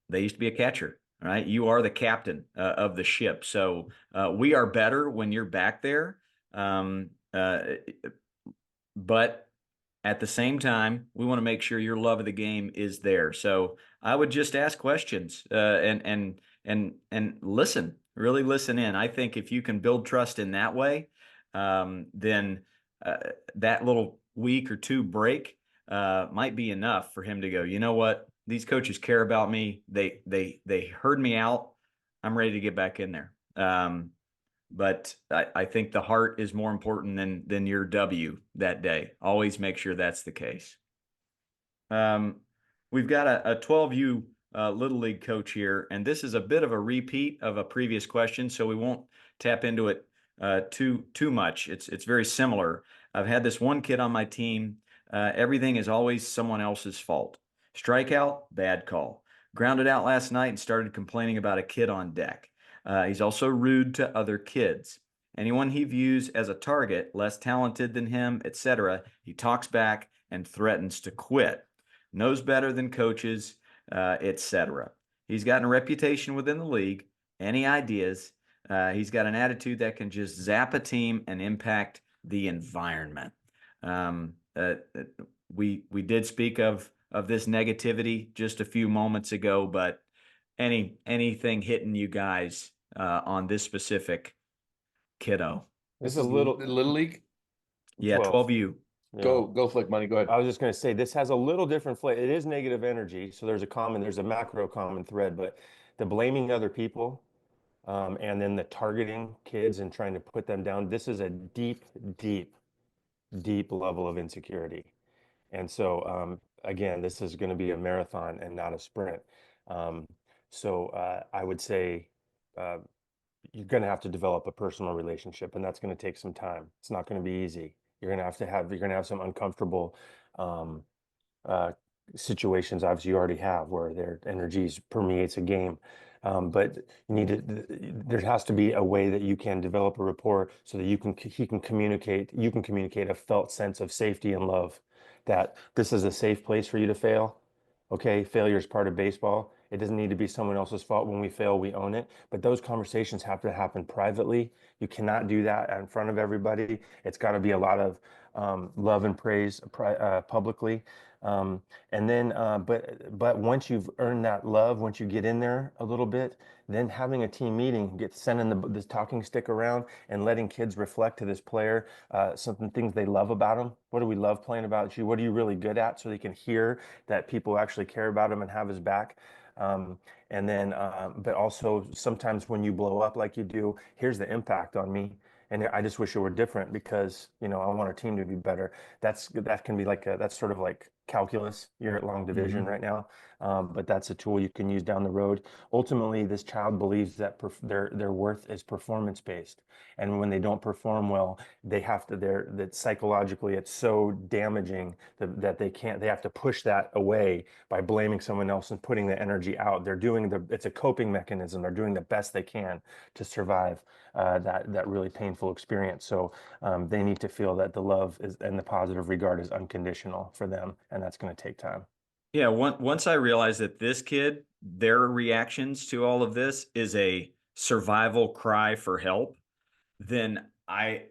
they used to be a catcher, right? You are the captain of the ship. So we are better when you're back there. But at the same time, we want to make sure your love of the game is there. So I would just ask questions and listen, really listen in. I think if you can build trust in that way, then that little week or two break might be enough for him to go, you know what? these coaches care about me. They heard me out. I'm ready to get back in there. But I think the heart is more important than your W that day. Always make sure that's the case. We've got a 12U Little League coach here, and this is a bit of a repeat of a previous question, so we won't tap into it too much. It's very similar. I've had this one kid on my team. Everything is always someone else's fault. Strikeout, bad call. Grounded out last night and started complaining about a kid on deck. He's also rude to other kids. Anyone he views as a target, less talented than him, etc., he talks back and threatens to quit. Knows better than coaches, etc. He's gotten a reputation within the league. Any ideas? He's got an attitude that can just zap a team and impact the environment. We did speak of this negativity just a few moments ago, but anything hitting you guys on this specific kiddo? This is Little League? Yeah, 12U. Yeah. Go Flick money. Go ahead. I was just going to say this has a little different flavor. It is negative energy, so there's a macro common thread, but the blaming other people, and then the targeting kids and trying to put them down. This is a deep level of insecurity, and so again, this is going to be a marathon and not a sprint. So I would say you're going to have to develop a personal relationship, and that's going to take some time. It's not going to be easy. You're going to have some uncomfortable situations. Obviously, you already have where their energies permeates a game, but there has to be a way that you can develop a rapport so that he can communicate. You can communicate a felt sense of safety and love, that this is a safe place for you to fail. Okay, failure is part of baseball. It doesn't need to be someone else's fault. When we fail, we own it. But those conversations have to happen privately. You cannot do that in front of everybody. It's got to be a lot of love and praise publicly. And then, but once you've earned that love, once you get in there a little bit, then having a team meeting, sending this talking stick around and letting kids reflect to this player things they love about him. What do we love playing about you? What are you really good at? So they can hear that people actually care about him and have his back. And then, but also sometimes when you blow up like you do, here's the impact on me. And I just wish it were different because, I want our team to be better. That can be that's sort of like calculus. You're at long division right now. But that's a tool you can use down the road. Ultimately, this child believes that their worth is performance based. And when they don't perform well, that psychologically it's so damaging that they have to push that away by blaming someone else and putting the energy out. It's a coping mechanism. They're doing the best they can to survive that really painful experience. So they need to feel that the love and the positive regard is unconditional for them, and that's going to take time. Yeah, once I realized that this kid, their reactions to all of this is a survival cry for help, then I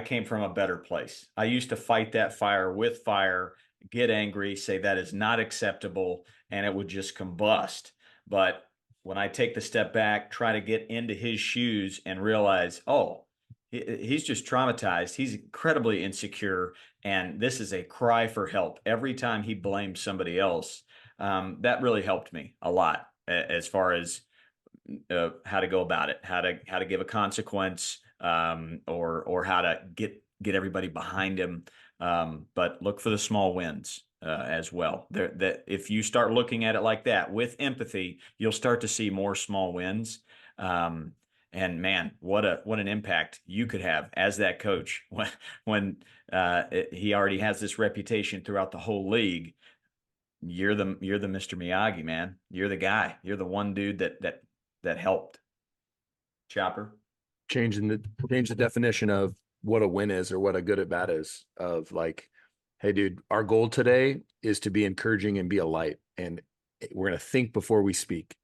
came from a better place. I used to fight that fire with fire, get angry, say that is not acceptable, and it would just combust. But when I take the step back, try to get into his shoes and realize, oh, he's just traumatized. He's incredibly insecure, and this is a cry for help. Every time he blames somebody else, that really helped me a lot as far as how to go about it, how to give a consequence, or how to get everybody behind him. But look for the small wins as well. That if you start looking at it like that with empathy, you'll start to see more small wins. And man, what an impact you could have as that coach when he already has this reputation throughout the whole league. You're the Mr. Miyagi, man. You're the guy. You're the one dude that helped. Chopper. Change the definition of what a win is or what a good at bat is, of like, hey dude, our goal today is to be encouraging and be a light, and we're going to think before we speak.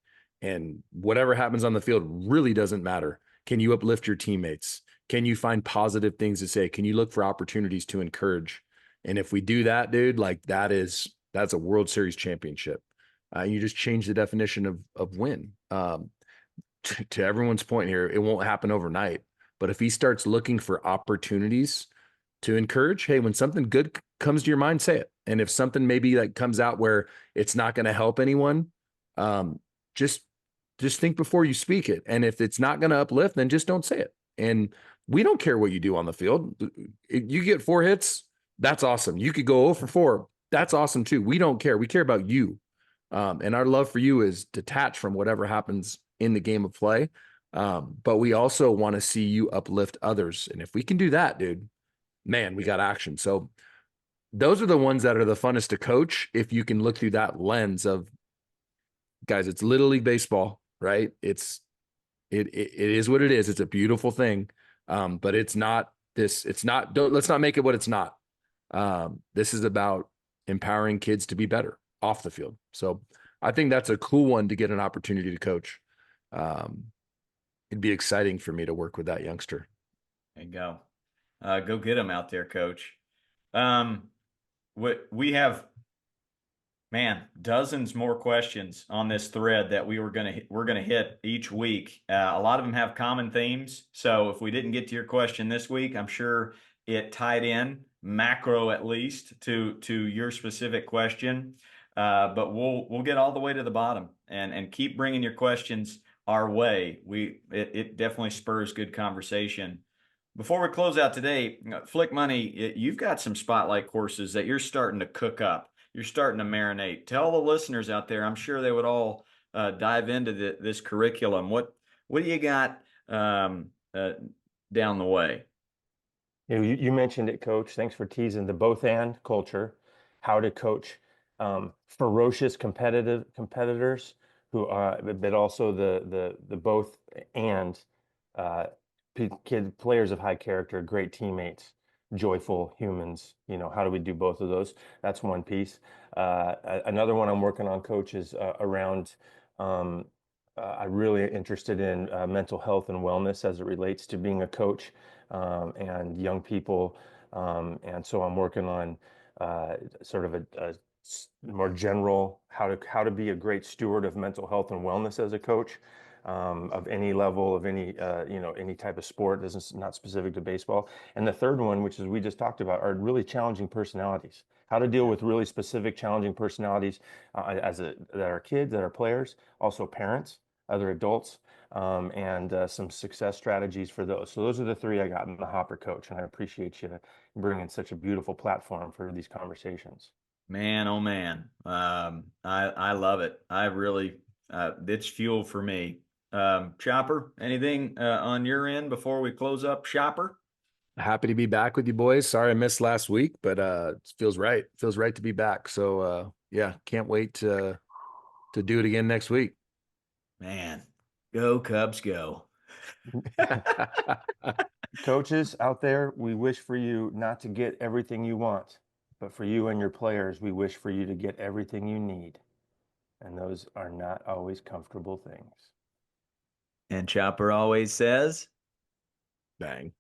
And whatever happens on the field really doesn't matter. Can you uplift your teammates? Can you find positive things to say? Can you look for opportunities to encourage? And if we do that, dude, like that's a World Series championship. You just change the definition of win. To everyone's point here, it won't happen overnight. But if he starts looking for opportunities to encourage, hey, when something good comes to your mind, say it. And if something maybe like comes out where it's not going to help anyone, just think before you speak it. And if it's not going to uplift, then just don't say it. And we don't care what you do on the field. You get 4 hits, that's awesome. You could go 0 for 4. That's awesome too. We don't care. We care about you. And our love for you is detached from whatever happens in the game of play. But we also want to see you uplift others. And if we can do that, dude, man, we got action. So those are the ones that are the funnest to coach. If you can look through that lens of, guys, it's Little League baseball, right? It is what it is. It's a beautiful thing. But it's not this, let's not make it what it's not. This is about empowering kids to be better off the field. So I think that's a cool one to get an opportunity to coach. It'd be exciting for me to work with that youngster. There you go. Go get him out there, coach. We have, man, dozens more questions on this thread that we're gonna hit each week. A lot of them have common themes. So if we didn't get to your question this week, I'm sure it tied in macro at least to your specific question. But we'll get all the way to the bottom and keep bringing your questions our way. It definitely spurs good conversation. Before we close out today, Flick Money, you've got some spotlight courses that you're starting to cook up. You're starting to marinate. Tell the listeners out there, I'm sure they would all dive into this curriculum. What do you got down the way? You mentioned it, Coach. Thanks for teasing the both and culture, how to coach ferocious competitors who are, but also the both and players of high character, great teammates, joyful humans. How do we do both of those? That's one piece. Another one I'm working on, Coach, is around. I'm really interested in mental health and wellness as it relates to being a coach and young people. And so I'm working on sort of a more general how to be a great steward of mental health and wellness as a coach of any level, of any any type of sport. Not specific to baseball. And the third one, which is we just talked about, are really challenging personalities. How to deal with really specific challenging personalities that are kids, that are players, also parents, other adults, and some success strategies for those. So those are the 3 I got in the hopper, Coach, and I appreciate you bringing such a beautiful platform for these conversations. Man, oh man, I love it. I really, it's fuel for me. Chopper, anything on your end before we close up, Shopper? Happy to be back with you boys. Sorry I missed last week, but it feels right. Feels right to be back. So yeah, can't wait to do it again next week. Man, go Cubs, go. Coaches out there, we wish for you not to get everything you want, but for you and your players, we wish for you to get everything you need. And those are not always comfortable things. And Chopper always says, Bang.